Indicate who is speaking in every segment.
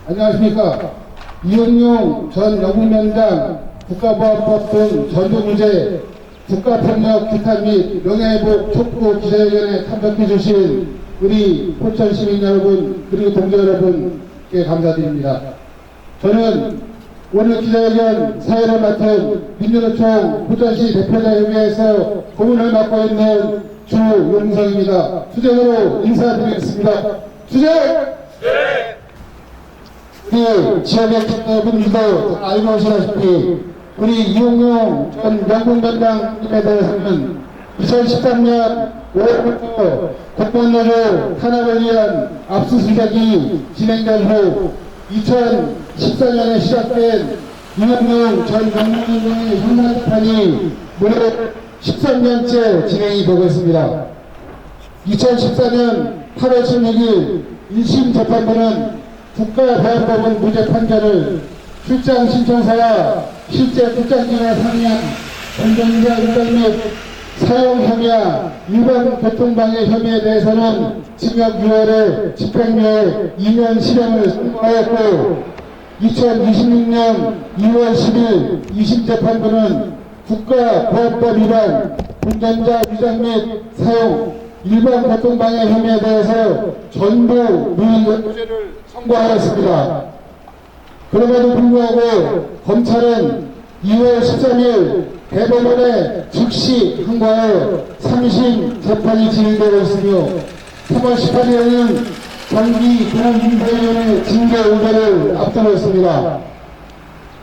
Speaker 1: 안녕하십니까. 이용용 전 영국위원장 국가보안법 등 전두문제 국가폭력 규탄 및 명예회복 촉구 기자회견에 참석해 주신 우리 포천 시민 여러분 그리고 동지 여러분께 감사드립니다. 저는 오늘 기자회견 사회를 맡은 민주노총 포천시 대표자 협의회에서 고문을 맡고 있는 주용성입니다. 수정으로 인사드리겠습니다. 수정! 네! 우리 지역의 여러분들도 알고 계시다시피 우리 이용용 전 영국위원장님에 대해서는 2013년 5월부터 공무원노조 탄압을 위한 압수수색이 진행된 후 2014년에 시작된 이용용 전 영국위원장의 형사재판이 무려 13년째 진행이 되고 있습니다. 2014년 8월 16일 1심 재판부는 국가보안법원 무죄 판결을 출장 신청서와 실제 출장지가 상의한 운전자 운전 및 사용 혐의와 위반 교통방해 혐의에 대해서는 징역 6월에 집행유예 2년 실형을 선고하였고 2026년 2월 10일 2심 재판부는 국가보안법 위반 운전자 위장 및 사용 일반 교통방해 혐의에 대해서 전부 무죄를 선고하였습니다. 그럼에도 불구하고 검찰은 2월 13일 대법원에 즉시 항고하여 3심 재판이 진행되고 있으며 3월 18일에는 경기동인사위원회 징계 의결을 앞두고 있습니다.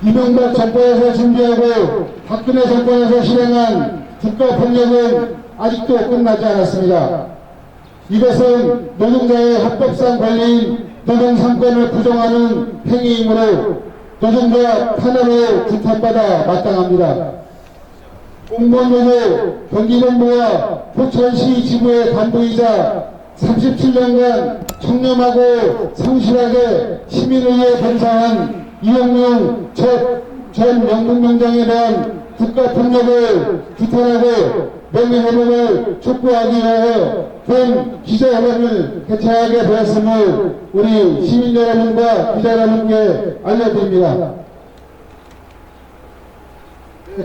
Speaker 1: 이명박 정권에서 준비하고 박근혜 정권에서 실행한 국가폭력은 아직도 끝나지 않았습니다. 이것은 노동자의 합법상 권리인 노동상권을 부정하는 행위이므로 노동자 탄압으로 규탄받아 마땅합니다. 공무원노조 경기본부와 포천시 지부의 간부이자 37년간 청렴하고 성실하게 시민을 위해 봉사한 이용용 전 영국위원장에 대한 국가폭력을 규탄하고 명예회복을 촉구하기 위하여 본 기자회견을 개최하게 되었음을 우리 시민 여러분과 기자 여러분께 알려드립니다.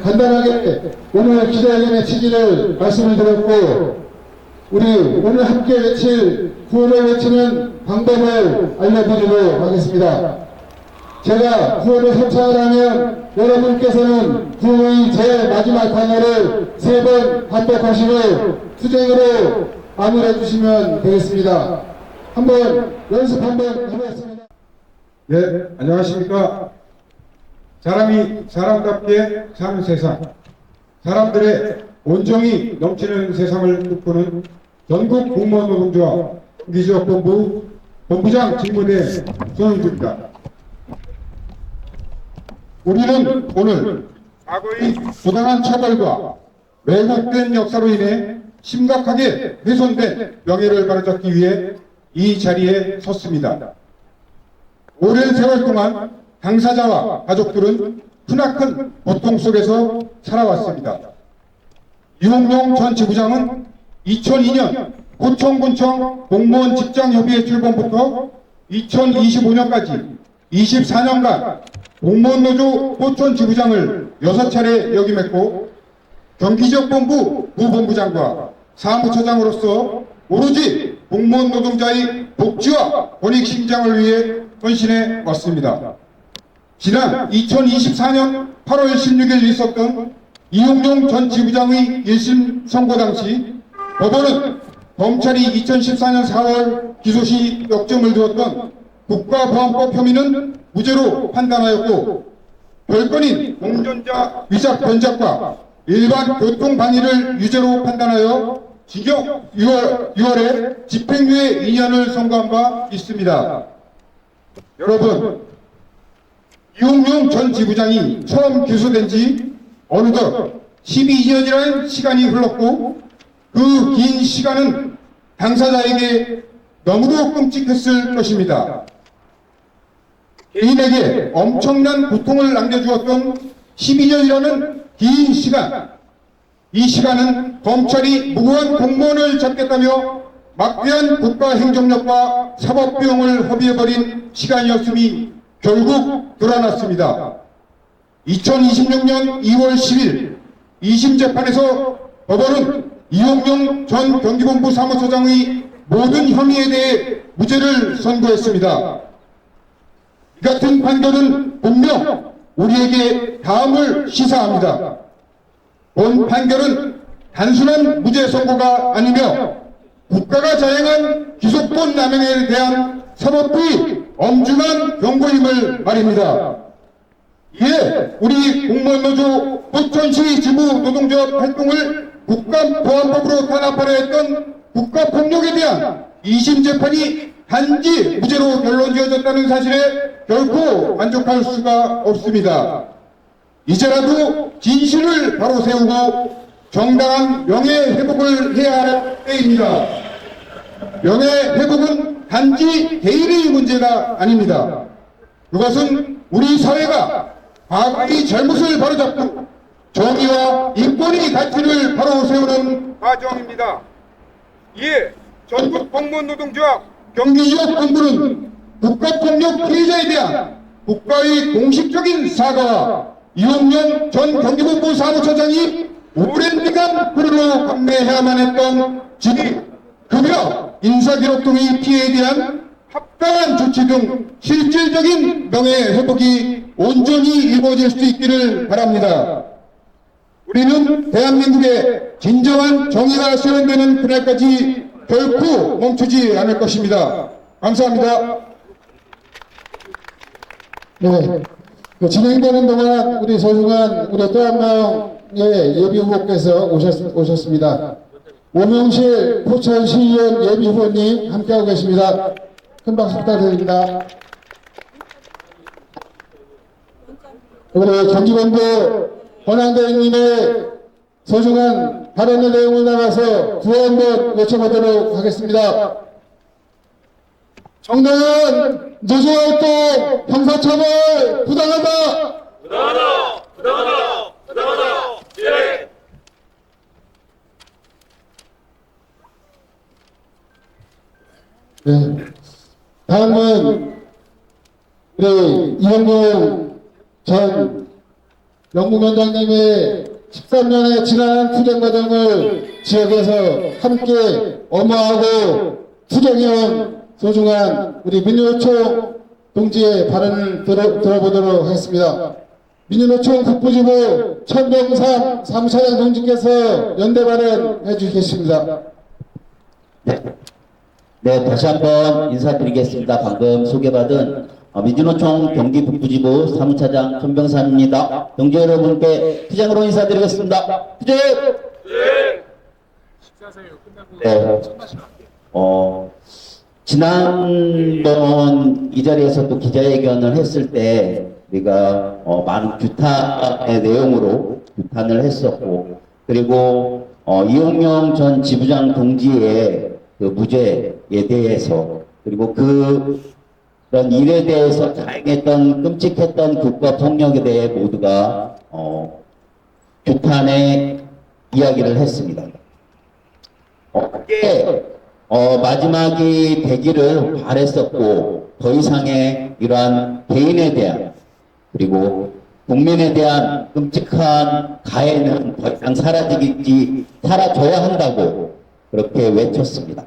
Speaker 1: 간단하게 오늘 기자회견의 취지를 말씀을 드렸고 우리 오늘 함께 외칠 구호를 외치는 방법을 알려드리도록 하겠습니다. 제가 구호를 선창을 하면 여러분께서는 구호의 제일 마지막 단어를 3번 반복하시고 투쟁으로 마무리해 주시면 되겠습니다. 한번 연습 한번 해보겠습니다.
Speaker 2: 네, 안녕하십니까. 사람이 사람답게 사는 세상, 사람들의 온정이 넘치는 세상을 꿈꾸는 전국 공무원 노동조합 경기지역본부 본부장 직무대 손흥주입니다. 우리는 오늘 과거의 부당한 처벌과 왜곡된 역사로 인해 심각하게 훼손된 명예를 바로잡기 위해 이 자리에 섰습니다. 오랜 세월 동안 당사자와 가족들은 크나큰 고통 속에서 살아왔습니다. 이용용 전 지부장은 2002년 포천군청 공무원 직장협의회 출범부터 2025년까지 24년간 공무원노조 포천 지부장을 6차례 역임했고 경기지역본부 부본부장과 사무처장으로서 오로지 공무원 노동자의 복지와 권익 신장을 위해 헌신해 왔습니다. 지난 2024년 8월 16일 있었던 이용용 전 지부장의 1심 선고 당시 법원은 검찰이 2014년 4월 기소 시 역점을 두었던 국가보안법 혐의는 무죄로 판단하였고 별건인 공전자 위작 변작과 일반 교통방해를 유죄로 판단하여 징역 6월에 집행유예 2년을 선고한 바 있습니다. 여러분, 이용용 전 지부장이 처음 기소된 지 어느덧 12년이라는 시간이 흘렀고 그 긴 시간은 당사자에게 너무도 끔찍했을 것입니다. 개인에게 엄청난 고통을 남겨주었던 12년이라는 긴 시간, 이 시간은 검찰이 무고한 공무원을 잡겠다며 막대한 국가 행정력과 사법 비용을 허비해버린 시간이었음이 결국 드러났습니다. 2026년 2월 10일 2심 재판에서 법원은 이용용 전 경기본부 사무처장의 모든 혐의에 대해 무죄를 선고했습니다. 이 같은 판결은 분명 우리에게 다음을 시사합니다. 본 판결은 단순한 무죄 선고가 아니며 국가가 자행한 기속돈 남용에 대한 사법부의 엄중한 경고임을 말입니다. 이에 우리 공무원노조 포천시 지부 노동조합 활동을 국가보안법으로 탄압하려 했던 국가폭력에 대한 2심 재판이 단지 무죄로 결론지어졌다는 사실에 결코 만족할 수가 없습니다. 이제라도 진실을 바로 세우고 정당한 명예회복을 해야 할 때입니다. 명예회복은 단지 개인의 문제가 아닙니다. 그것은 우리 사회가 과거의 잘못을 바로잡고 정의와 인권의 가치를 바로 세우는 과정입니다. 이에 전국 공무원노동조합 경기지역본부는 국가폭력 피해자에 대한 국가의 공식적인 사과와 이용용 전 경기본부 사무처장이 오랜 기간 불로 감내해야만 했던 직위, 급여, 인사기록 등의 피해에 대한 합당한 조치 등 실질적인 명예회복이 온전히 이루어질 수 있기를 바랍니다. 우리는 대한민국에 진정한 정의가 실현되는 그날까지 결코 멈추지 않을 것입니다. 감사합니다.
Speaker 1: 네. 진행되는 동안 우리 소중한 우리 또 한 명의 예비 후보께서 오셨습니다. 오명실 포천시의원 예비 후보님 함께하고 계십니다. 큰 박수 부탁드립니다. 우리 경기본부 권한대행님의 소중한 발언의 내용을 나가서 구호 한번 외쳐보도록 하겠습니다. 정당한 노조활동 형사처벌 부당하다.
Speaker 3: 부당하다! 부당하다! 부당하다! 예!
Speaker 1: 네. 다음은 우리 이영경 전 영국위원장님의 13년의 지난 투쟁 과정을 지역에서 함께 엄호하고 투쟁해온 소중한 우리 민주노총 동지의 발언을 들어보도록 하겠습니다. 민주노총 북부지부 천동삼 사무차장 동지께서 연대 발언해 주시겠습니다.
Speaker 4: 네, 다시 한번 인사드리겠습니다. 방금 소개받은 민주노총 경기 북부지부 사무차장 천병삼입니다. 동지 여러분께 투쟁으로 인사드리겠습니다. 투쟁! 네. 지난번 이 자리에서도 기자회견을 했을 때 우리가 많은 규탄의 내용으로 규탄을 했었고, 그리고 이용용 전 지부장 동지의 그 무죄에 대해서, 그리고 그런 일에 대해서 자행했던 끔찍했던 국가 폭력에 대해 모두가 규탄의 이야기를 했습니다. 마지막이 되기를 바랬었고, 더 이상의 이러한 개인에 대한, 그리고 국민에 대한 끔찍한 가해는 더 이상 사라져야 한다고 그렇게 외쳤습니다.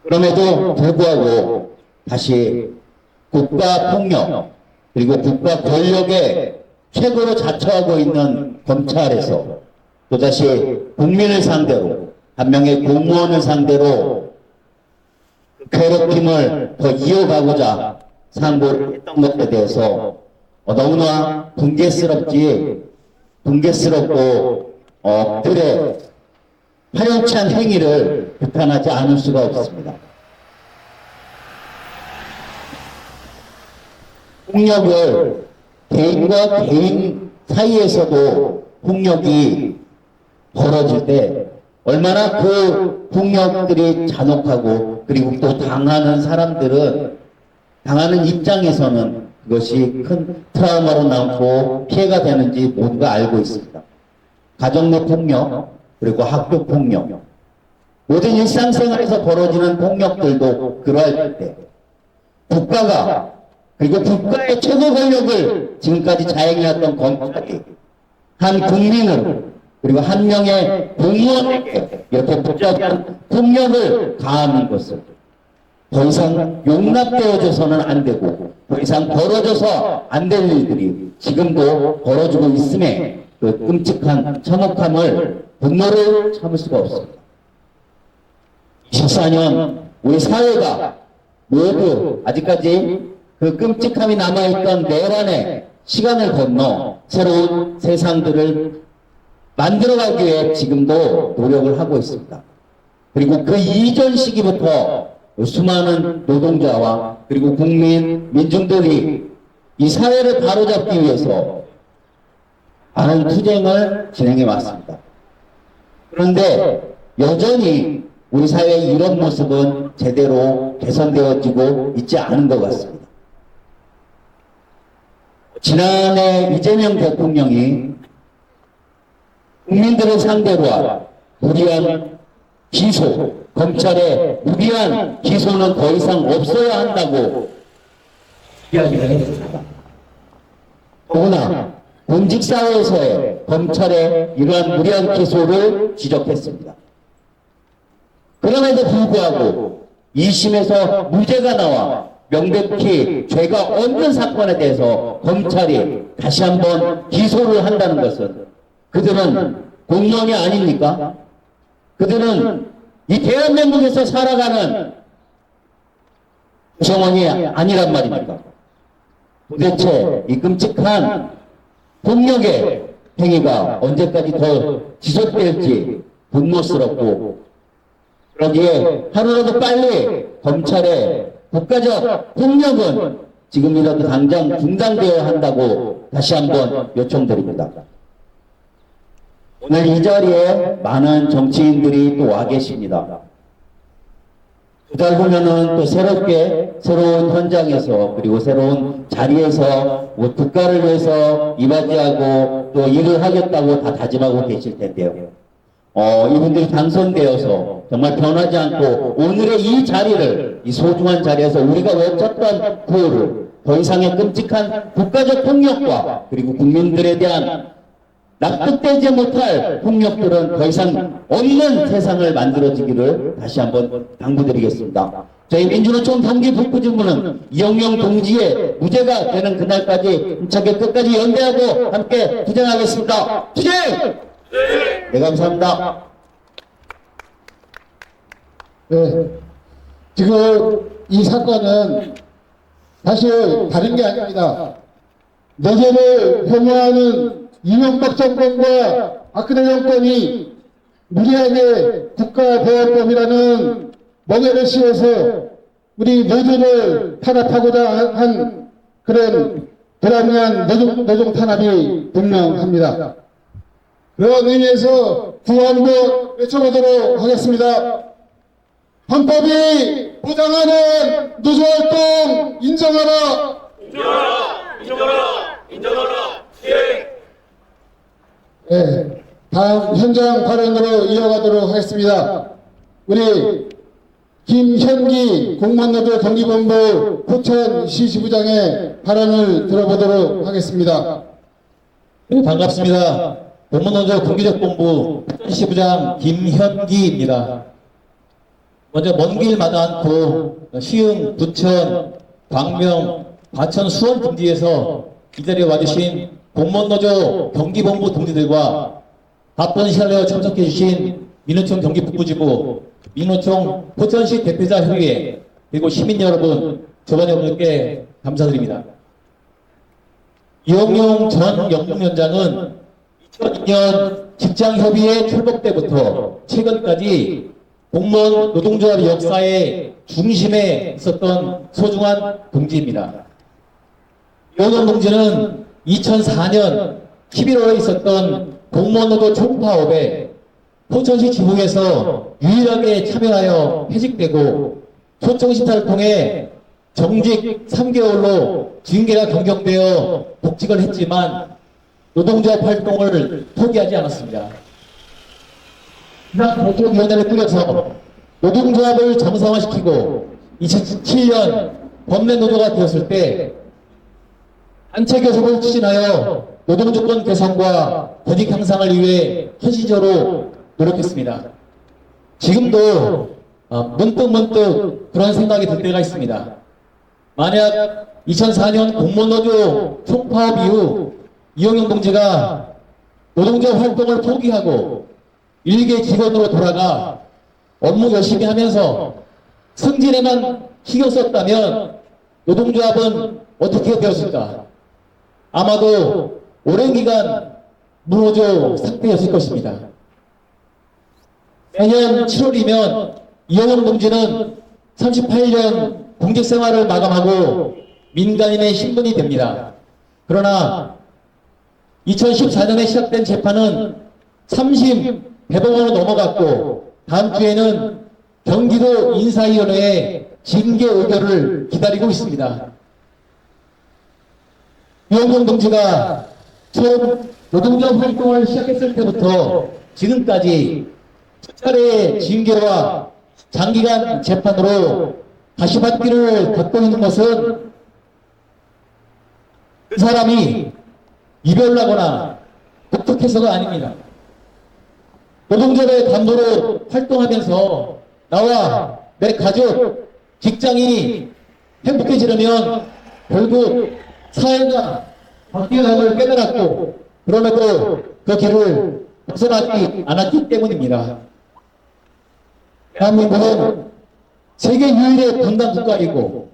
Speaker 4: 그럼에도 불구하고 다시 국가 폭력, 그리고 국가 권력의 최고로 자처하고 있는 검찰에서 또다시 국민을 상대로, 한 명의 공무원을 상대로 괴롭힘을 더 이어가고자 상고를 했던 것에 대해서 너무나 분개스럽고 그들의 파렴치한 행위를 규탄하지 않을 수가 없습니다. 폭력을 개인과 개인 사이에서도 폭력이 벌어질 때 얼마나 그 폭력들이 잔혹하고, 그리고 또 당하는 사람들은, 당하는 입장에서는 그것이 큰 트라우마로 남고 피해가 되는지 모두가 알고 있습니다. 가정 내 폭력, 그리고 학교 폭력, 모든 일상생활에서 벌어지는 폭력들도 그러할 때 국가가 그리고 국가의 최고 권력을 지금까지 자행해왔던 검찰이 한 국민을 그리고 한 명의 공무원에게 이렇게 무자비한 폭력을 가하는 것을 더 이상 용납되어져서는 안 되고 더 이상 벌어져서 안 될 일들이 지금도 벌어지고 있음에 그 끔찍한 참혹함을 분노를 참을 수가 없습니다. 24년 우리 사회가 모두 아직까지 그 끔찍함이 남아있던 내란의 시간을 건너 새로운 세상들을 만들어가기 위해 지금도 노력을 하고 있습니다. 그리고 그 이전 시기부터 수많은 노동자와 그리고 국민, 민중들이 이 사회를 바로잡기 위해서 많은 투쟁을 진행해 왔습니다. 그런데 여전히 우리 사회의 이런 모습은 제대로 개선되어지고 있지 않은 것 같습니다. 지난해 이재명 대통령이 국민들을 상대로 한 무리한 기소, 검찰의 무리한 기소는 더 이상 없어야 한다고 이야기를 했습니다. 더구나 공직사회에서의 검찰의 이러한 무리한 기소를 지적했습니다. 그럼에도 불구하고 2심에서 무죄가 나와 명백히 죄가 없는 사건에 대해서 검찰이 다시 한번 기소를 한다는 것은 그들은 공무원이 아닙니까? 그들은 이 대한민국에서 살아가는 정원이 아니란 말입니까? 도대체 이 끔찍한 폭력의 행위가 언제까지 더 지속될지 분노스럽고 그러기에 하루라도 빨리 검찰의 국가적 폭력은 지금이라도 당장 중단되어야 한다고 다시 한번 요청드립니다. 오늘 이 자리에 많은 정치인들이 또 와 계십니다. 두 달 후면은 또 새롭게 새로운 현장에서 그리고 새로운 자리에서 국가를 위해서 이바지하고 또 일을 하겠다고 다 다짐하고 계실 텐데요. 이분들이 당선되어서 정말 변하지 않고 오늘의 이 자리를, 이 소중한 자리에서 우리가 외쳤던 구호를 더 이상의 끔찍한 국가적 폭력과 그리고 국민들에 대한 납득되지 못할 폭력들은 더 이상 없는 세상을 만들어지기를 다시 한번 당부드리겠습니다. 저희 민주노총 경기 북부지부는 이영명 동지의 무죄가 되는 그날까지 힘차게 끝까지 연대하고 함께 투쟁하겠습니다. 투쟁! 네, 감사합니다.
Speaker 1: 네, 지금 이 사건은 사실 다른 게 아닙니다. 노조를 혐오하는 이명박 정권과 박근혜 정권이 무리하게 국가보안법이라는 멍에를 씌워서 우리 노조를 탄압하고자 한 그런 불합리한 노동 탄압이 분명합니다. 그런 의미에서 구호 한번 외쳐보도록 하겠습니다. 헌법이 보장하는 노조활동 인정하라!
Speaker 3: 인정하라! 인정하라! 인정하라! 시행!
Speaker 1: 네, 다음 현장 발언으로 이어가도록 하겠습니다. 우리 김현기 공무원노조 경기본부 포천시 지부장의 발언을 들어보도록 하겠습니다.
Speaker 5: 네, 반갑습니다. 공무원노조 경기적본부 포천시부장 김현기입니다. 먼저 먼 길 마다 않고 시흥, 부천, 광명, 과천, 수원 등지에서 이 자리에 와주신 공무원노조 경기본부 동지들과 바쁜 시간을 내어 참석해 주신 민노총 경기북부지부, 민노총 포천시 대표자 협의회, 그리고 시민 여러분, 조반 여러분께 감사드립니다. 이용용 전 영국위원장은 2002년 직장협의회 출범 때부터 최근까지 공무원 노동조합 역사의 중심에 있었던 소중한 동지입니다. 이용용 동지는 2004년 11월에 있었던 공무원노조 총파업에 포천시 지부에서 유일하게 참여하여 해직되고 초청심사를 통해 정직 3개월로 징계가 변경되어 복직을 했지만 노동조합 활동을 포기하지 않았습니다. 비상대책위원회를 꾸려서 노동조합을 정상화시키고 2007년 법내노조가 되었을 때 단체 교섭을 추진하여 노동조건 개선과 권익 향상을 위해 헌신적으로 노력했습니다. 지금도 문득 그런 생각이 들 때가 있습니다. 만약 2004년 공무원노조 총파업 이후 이용영 동지가 노동조합 활동을 포기하고 일개 직원으로 돌아가 업무 열심히 하면서 승진에만 신경 썼다면 노동조합은 어떻게 되었을까? 아마도 오랜 기간 무노조 상태였을 것입니다. 매년 7월이면 이영영 동지는 38년 공직 생활을 마감하고 민간인의 신분이 됩니다. 그러나 2014년에 시작된 재판은 3심 대법원으로 넘어갔고 다음 주에는 경기도 인사위원회의 징계 의결을 기다리고 있습니다. 이영영 동지가 처음 노동조합 활동을 시작했을 때부터 지금까지 수차례의 징계와 장기간 재판으로 가시밭길을 걷고 있는 것은 그 사람이 이별나거나 독특해서가 아닙니다. 노동조합의 담보로 활동하면서 나와 내 가족, 직장이 행복해지려면 결국 사회가 바뀌어감을 깨달았고 그럼에도 그 길을 벗어나지 않았기 때문입니다. 대한민국은 세계 유일의 분단 국가이고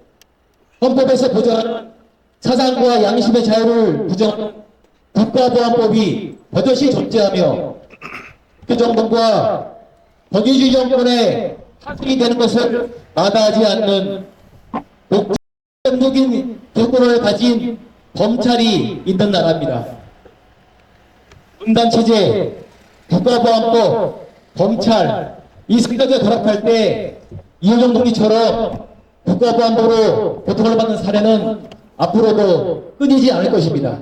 Speaker 5: 헌법에서 보장하는 사상과 양심의 자유를 부정하는 국가보안법이 버젓이 존재하며 그 정권과 권위주의 정권의 파생이 되는 것을 마다하지 않는 독자적인 조건을 가진 검찰이 있는 나라입니다. 분단체제, 국가보안법, 검찰 이 세 가지가 결합할 때 이영영 동지처럼 국가보안법으로 고통을 받는 사례는 앞으로도 끊이지 않을 것입니다.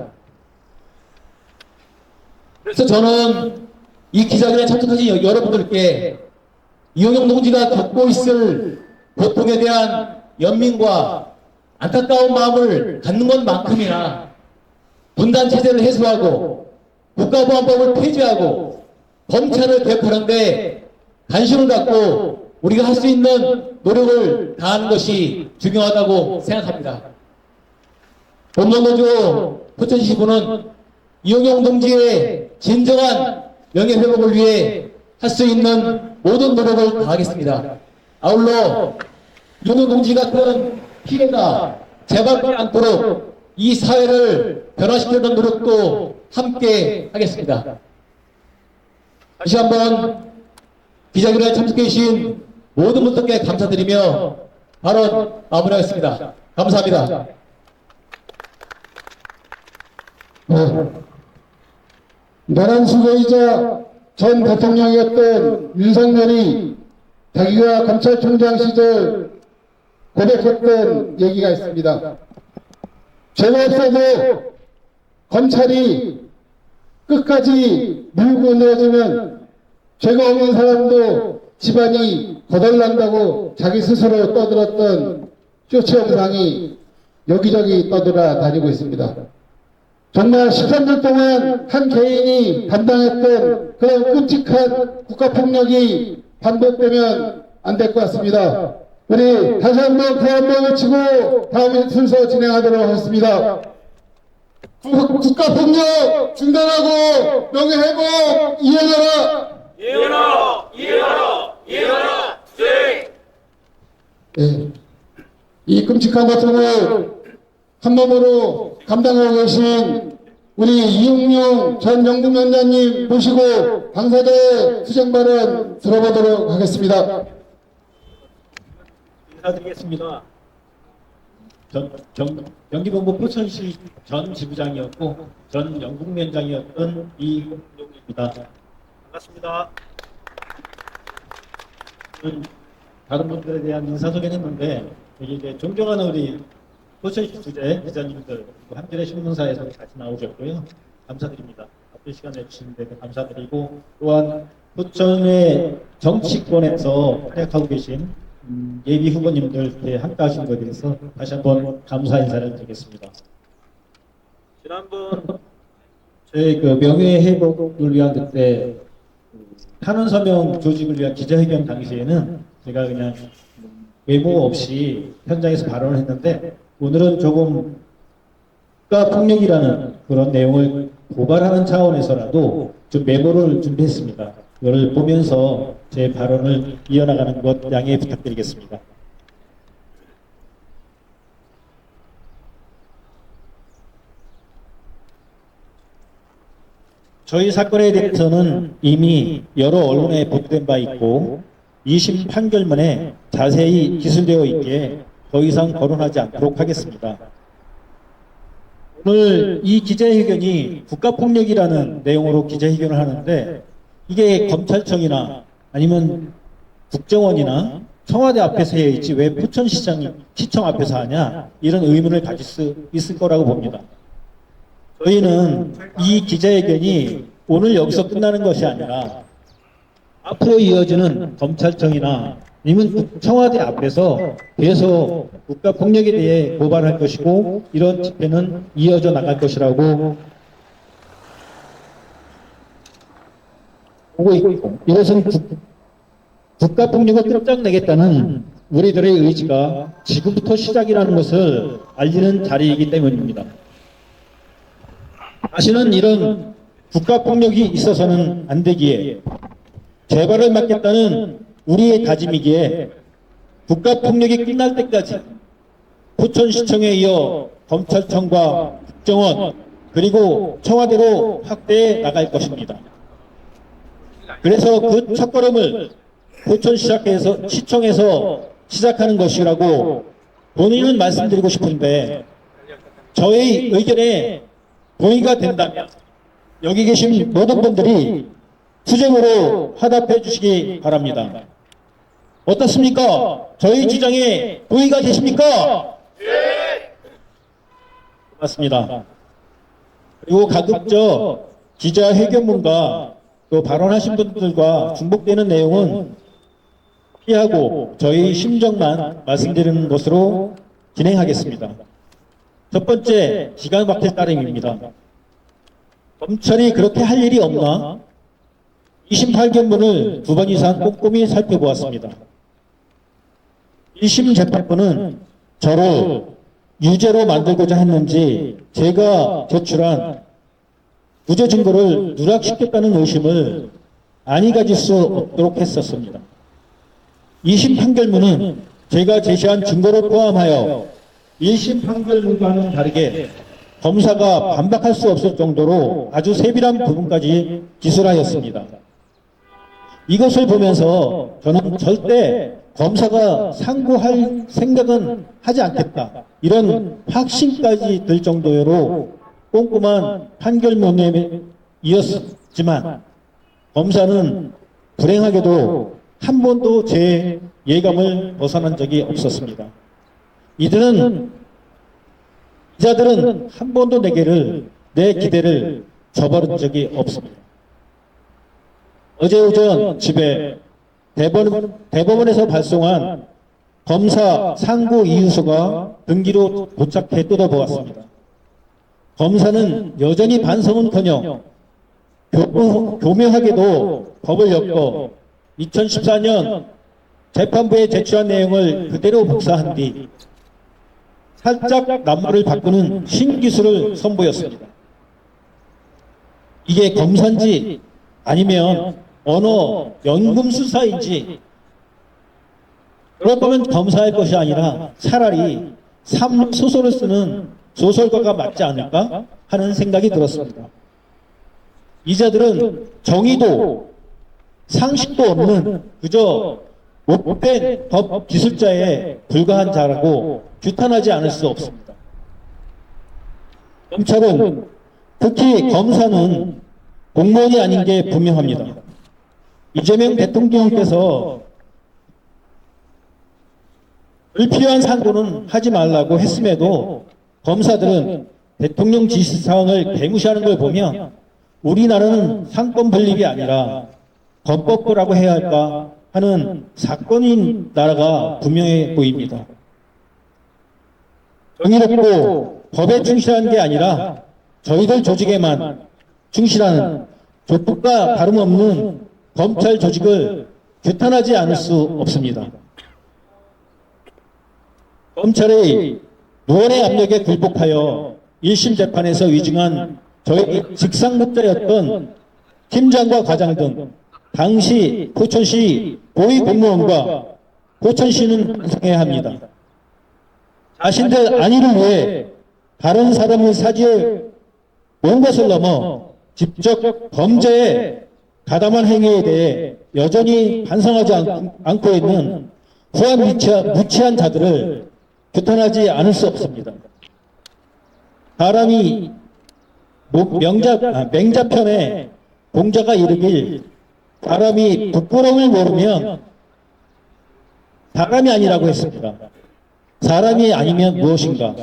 Speaker 5: 그래서 저는 이 기자회견에 참석하신 여러분들께 이영영 동지가 겪고 있을 고통에 대한 연민과 안타까운 마음을 갖는 것만큼이나 분단체제를 해소하고 국가보안법을 폐지하고 검찰을 개혁하는데 관심을 갖고 우리가 할 수 있는 노력을 다하는 것이 중요하다고 생각합니다. 공무원노조 포천시부는 이영영 동지의 진정한 명예회복을 위해 할 수 있는 모든 노력을 다하겠습니다. 아울러 이영영 동지 같은 피해가 재발하지 않도록 이 사회를 변화시키는 노력도 함께 하겠습니다. 다시 한번 기자회견에 참석해 주신 모든 분들께 감사드리며 발언 마무리하겠습니다. 감사합니다.
Speaker 1: 나란 수고이자 전 대통령이었던 윤석열이 자기가 검찰총장 시절 고백했던 얘기가 있습니다. 죄가 없어도 검찰이 끝까지 밀고 내어주면 죄가 없는 사람도 집안이 거덜난다고 자기 스스로 떠들었던 쇼츠 영상이 여기저기 떠돌아 다니고 있습니다. 정말 13년 동안 한 개인이 감당했던 그런 끔찍한 국가폭력이 반복되면 안 될 것 같습니다. 우리 다시 한번 구한번 외치고 다음 순서 진행하도록 하겠습니다. 국가폭력 중단하고 명예회복 이행하라!
Speaker 3: 이행하라! 이행하라! 이행하라! 투쟁!
Speaker 1: 네. 이 끔찍한 고통을 한 몸으로 감당하고 계신 우리 이용용 전 영국위원장님 모시고 당사자의 투쟁 발언 들어보도록 하겠습니다.
Speaker 6: 인사드리겠습니다. 경기본부 포천시 전 지부장이었고 전 영국위원장이었던 이용용입니다. 반갑습니다. 다른 분들에 대한 인사소개는 했는데 여기 이제 존경하는 우리 포천시 주재 기자님들 그리고 한겨레 신문사에서 같이 나오셨고요. 감사드립니다. 바쁜 시간 내주신 데 감사드리고 또한 포천의 정치권에서 활약하고 계신 예비 후보님들 이렇게 함께하신 것에 대해서 다시 한번 감사 인사를 드리겠습니다. 지난번 저희 그 명예 회복을 위한 그때 탄원 서명 조직을 위한 기자회견 당시에는 제가 그냥 메모 없이 현장에서 발언을 했는데, 오늘은 조금 국가폭력이라는 그런 내용을 고발하는 차원에서라도 좀 메모를 준비했습니다. 이걸 보면서 제 발언을 이어나가는 것 양해 부탁드리겠습니다. 저희 사건에 대해서는 이미 여러 언론에 보도된 바 있고 2심 판결문에 자세히 기술되어 있기에 더 이상 거론하지 않도록 하겠습니다. 오늘 이 기자회견이 국가폭력이라는 내용으로 기자회견을 하는데, 이게 검찰청이나 아니면 국정원이나 청와대 앞에서 해야지 왜 포천시청 앞에서 하냐, 이런 의문을 가질 수 있을 거라고 봅니다. 저희는 이 기자회견이 오늘 여기서 끝나는 것이 아니라 앞으로 이어지는 검찰청이나 아니면 청와대 앞에서 계속 국가폭력에 대해 고발할 것이고, 이런 집회는 이어져 나갈 것이라고 보고 있고, 이것은 국가폭력을 끝장내겠다는 우리들의 의지가 지금부터 시작이라는 것을 알리는 자리이기 때문입니다. 다시는 이런 국가폭력이 있어서는 안 되기에 재발을 막겠다는 우리의 다짐이기에 국가폭력이 끝날 때까지 포천시청에 이어 검찰청과 국정원 그리고 청와대로 확대해 나갈 것입니다. 그래서 그 첫걸음을 포천시청에서 시작하는 것이라고 본인은 말씀드리고 싶은데, 저의 의견에 동의가 된다면 여기 계신 모든 분들이 투쟁으로 화답해 주시기 바랍니다. 어떻습니까? 저희 주장에 동의가 되십니까? 네! 맞습니다. 그리고 가급적 기자회견문과 또 발언하신 분들과 중복되는 내용은 피하고 저희 심정만 말씀드리는 것으로 진행하겠습니다. 첫 번째, 기가 막힐 따름입니다. 검찰이 그렇게 할 일이 없나? 2심 판결문을 2번 이상 꼼꼼히 살펴보았습니다. 1심 재판부는 저를 유죄로 만들고자 했는지 제가 제출한 무죄 증거를 누락시켰다는 의심을 안이 가질 수 없도록 했었습니다. 2심 판결문은 제가 제시한 증거를 포함하여 1심 판결문과는 다르게 검사가 반박할 수 없을 정도로 아주 세밀한 부분까지 기술하였습니다. 이것을 보면서 저는 절대 검사가 상고할 생각은 하지 않겠다, 이런 확신까지 들 정도로 꼼꼼한 판결문에 이었지만, 검사는 불행하게도 한 번도 제 예감을 벗어난 적이 없었습니다. 이자들은 한 번도 내 기대를 저버린 적이 없습니다. 어제 오전 집에 대법원에서 발송한 검사 상고 이유서가 등기로 도착해 뜯어보았습니다. 검사는 여전히 반성은커녕 교묘하게도 법을 엮어 2014년 재판부에 제출한 내용을 그대로 복사한 뒤 살짝 낱말을 바꾸는 신기술을 선보였습니다. 이게 검사인지 아니면 언어 연금술사인지, 그럴 거면 검사할 것이 아니라 차라리 소설을 쓰는 소설가가 맞지 않을까 하는 생각이 들었습니다. 이자들은 정의도 상식도 없는 그저 못된 법 기술자에 불과한 자라고 규탄하지 않을 수 없습니다. 검찰은, 특히 검사는 공무원이 아닌 게 분명합니다. 이재명 대통령께서 불필요한 상고는 하지 말라고 했음에도 검사들은 대통령 지시사항을 개무시하는 걸 보면 우리나라는 상권 분립이 아니라 범법부라고 해야 할까 하는 사건인 나라가 분명해 보입니다. 정의롭고 법에 충실한 게 아니라 저희들 조직에만 충실하는 조폭과 다름없는 검찰 조직을 규탄하지 않을 수 없습니다. 검찰의 무언의 압력에 굴복하여 1심 재판에서 위증한 저희 직상무자였던 팀장과 과장 등 당시 포천시 고위공무원과 포천시는 반성해야 합니다. 자신들 안위를 위해 다른 사람의 사지에 온 것을 넘어 직접 범죄에 가담한 행위에 대해 여전히 반성하지 않고 있는 후한 무치한 자들을 규탄하지 않을 수 없습니다. 사람이 맹자편에 공자가 이르길 사람이 부끄러움을 모르면 사람이 아니라고 했습니다. 사람이 아니면 무엇인가?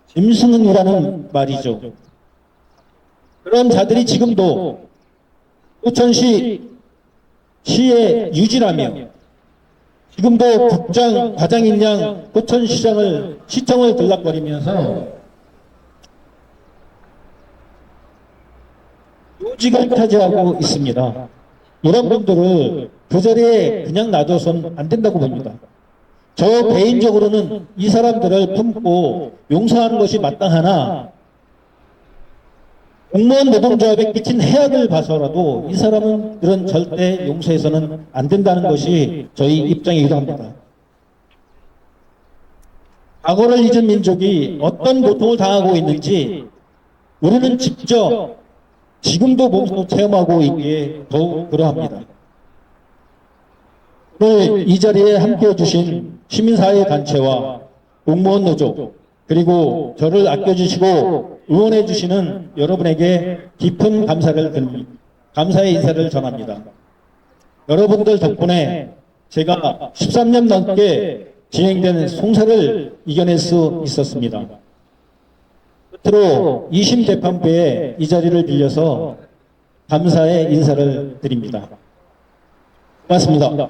Speaker 6: 짐승이라는 말이죠. 그런 자들이 지금도 포천시 시의 유지라며 지금도 국장 과장인 양 포천시청을 들락거리면서 요직을 차지하고 있습니다. 이런 분들을 그 자리에 그냥 놔둬선 안 된다고 봅니다. 저 개인적으로는 이 사람들을 품고 용서하는 것이 마땅하나 공무원 노동조합에 끼친 해악을 봐서라도 이 사람들은 절대 용서해서는 안 된다는 것이 저희 입장이기도 합니다. 과거를 잊은 민족이 어떤 고통을 당하고 있는지 우리는 직접 지금도 몸소 체험하고 있기에 더욱 그러합니다. 오늘 이 자리에 함께해 주신 시민사회 단체와 공무원 노조 그리고 저를 아껴주시고 응원해 주시는 여러분에게 깊은 감사의 인사를 전합니다. 여러분들 덕분에 제가 13년 넘게 진행된 송사를 이겨낼 수 있었습니다. 끝으로 2심 재판부에 이 자리를 빌려서 감사의 인사를 드립니다. 고맙습니다.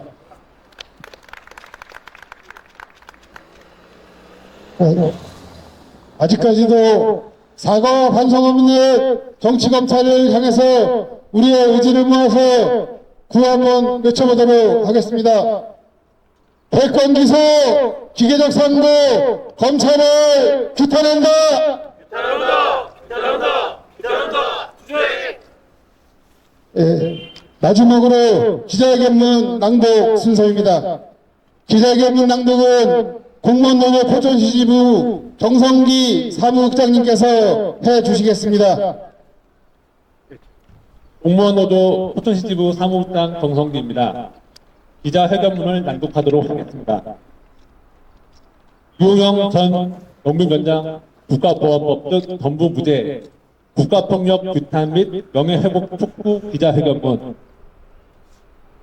Speaker 1: 아직까지도 사과와 반성 없는 정치검찰을 향해서 우리의 의지를 모아서 구호 한번 외쳐보도록 하겠습니다. 대권 기소, 기계적 선거, 검찰을 규탄한다!
Speaker 3: 규탄한다! 주의!
Speaker 1: 예, 마지막으로 기자회견문 낭독 순서입니다. 기자회견문 낭독은 공무원노조 포천시 지부 정성기 사무국장님께서 해주시겠습니다.
Speaker 7: 공무원노조 포천시 지부 사무국장 정성기입니다. 기자회견문을 낭독하도록 하겠습니다. 유호영 전 농민위원장 국가보안법 등 전부무죄 국가폭력 규탄 및 명예회복 촉구 기자회견문.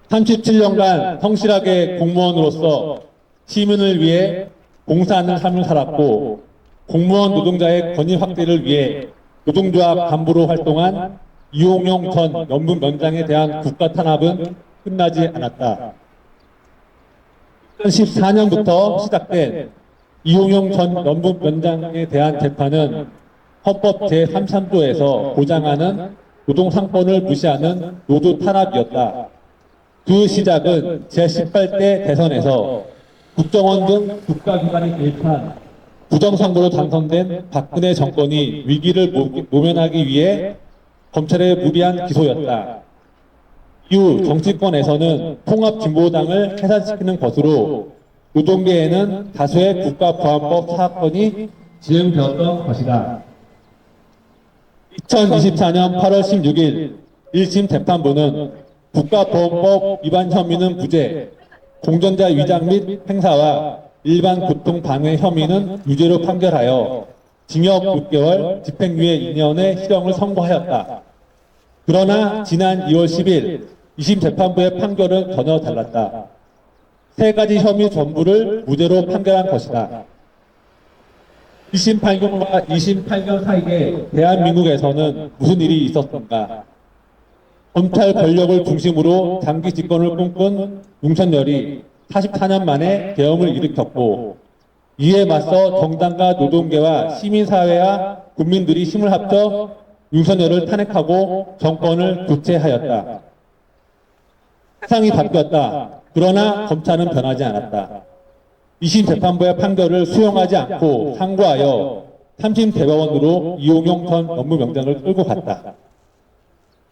Speaker 7: 37년간 성실하게 공무원으로서 시민을 위해 봉사하는 삶을 살았고 공무원 노동자의 권위 확대를 위해 노동조합 간부로 활동한 이용용 전 연분위원장에 대한 국가 탄압은 끝나지 않았다. 2014년부터 시작된 이용용 전 연분위원장에 대한 재판은 헌법 제33조에서 보장하는 노동상권을 무시하는 노조 탄압이었다. 그 시작은 제18대 대선에서 국정원 등 국가기관이 개입한 부정선거로 당선된 박근혜 정권이 위기를 모면하기 위해 검찰의 무리한 기소였다. 이후 정치권에서는 통합진보당을 해산시키는 것으로 노동계에는 다수의 국가보안법 사건이 진행되었던 것이다. 2024년 8월 16일 1심 재판부는 국가보안법 위반 혐의는 무죄, 공전자 위장 및 행사와 일반 고통 방해 혐의는 유죄로 판결하여 징역 6개월, 집행유예 2년의 실형을 선고하였다. 그러나 지난 2월 10일 2심 재판부의 판결은 전혀 달랐다. 세 가지 혐의 전부를 무죄로 판결한 것이다. 1심 판결과 2심 판결 사이에 대한민국에서는 무슨 일이 있었던가? 검찰 권력을 중심으로 장기 집권을 꿈꾼 윤석열이 44년 만에 계엄을 일으켰고 이에 맞서 정당과 노동계와 시민사회와 국민들이 힘을 합쳐 윤석열을 탄핵하고 정권을 교체하였다. 세상이 바뀌었다. 그러나 검찰은 변하지 않았다. 2심 재판부의 판결을 수용하지 않고 상고하여 3심 대법원으로 이용용 전 업무명장을 끌고 갔다.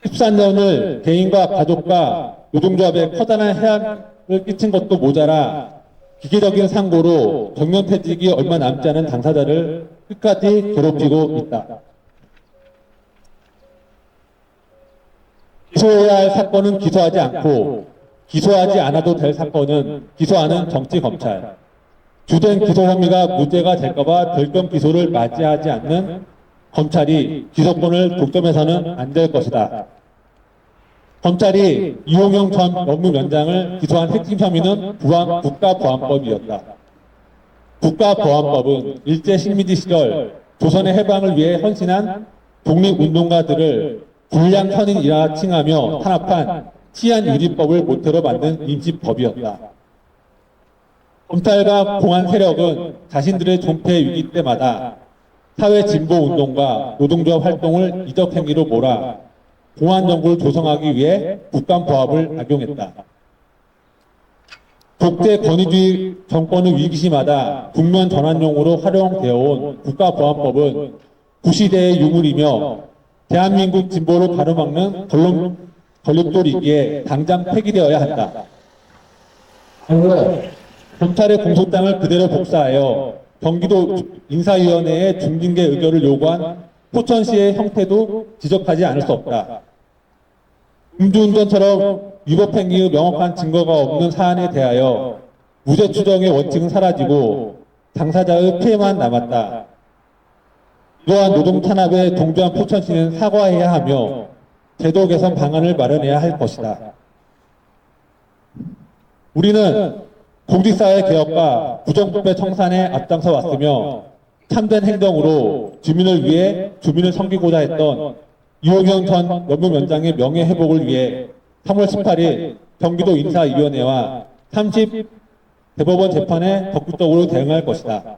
Speaker 7: 14년을 개인과 가족과 노동조합에 커다란 해악을 끼친 것도 모자라 기계적인 상고로 정년퇴직이 얼마 남지 않은 당사자를 끝까지 괴롭히고 있다. 기소해야 할 사건은 기소하지 않고 기소하지 않아도 될 사건은 기소하는 정치검찰. 주된 기소 혐의가 무죄가 될까봐 별점 기소를 맞이하지 않는 검찰이 기소권을 독점해서는 안 될 것이다. 검찰이 이용영 전 업무위원장을 기소한 핵심 혐의는 국가보안법이었다. 국가보안법은 일제식민지 시절 조선의 해방을 위해 헌신한 독립운동가들을 불량 선인이라 칭하며 탄압한 치안유지법을 모태로 만든 인식법이었다. 검찰과 공안 세력은 자신들의 존폐 위기 때마다 사회진보운동과 노동조합 활동을 이적 행위로 몰아 공안정부를 조성하기 위해 국간보합을 악용했다. 독재 권위주의 정권의 위기시마다 국면 전환용으로 활용되어 온 국가보안법은 구시대의 유물이며 대한민국 진보를 가로막는 걸림돌이기에 당장 폐기되어야 한다. 검찰의 공소장을 그대로 복사하여 경기도 인사위원회의 중징계 의결을 요구한 포천시의 형태도 지적하지 않을 수 없다. 음주운전처럼 위법행위의 명확한 증거가 없는 사안에 대하여 무죄 추정의 원칙은 사라지고 당사자의 피해만 남았다. 이러한 노동 탄압에 동조한 포천시는 사과해야 하며 제도 개선 방안을 마련해야 할 것이다. 우리는 공직사회 개혁과 부정부패 청산에 앞장서 왔으며 참된 행동으로 주민을 위해 주민을 섬기고자 했던 이용영 전 업무위원장의 명예회복을 위해 3월 18일 경기도 인사위원회와 30 대법원 재판에 적극적으로 대응할 것이다.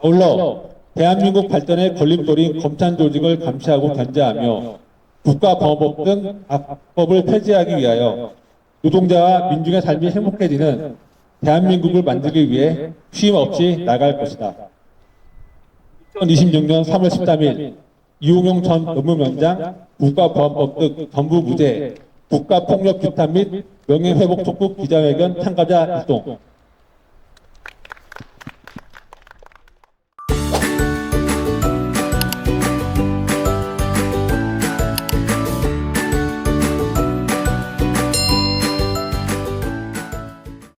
Speaker 7: 아울러 대한민국 발전의 걸림돌인 검찰 조직을 감시하고 견제하며 국가보안법 등 악법을 폐지하기 위하여 노동자와 민중의 삶이 행복해지는 대한민국을 만들기 위해 쉼 없이 나갈 것이다. 2026년 3월 13일 이용용 전 업무위원장 국가보안법 등 전부 무죄 국가폭력 규탄 및 명예회복 촉구 기자회견 참가자 활동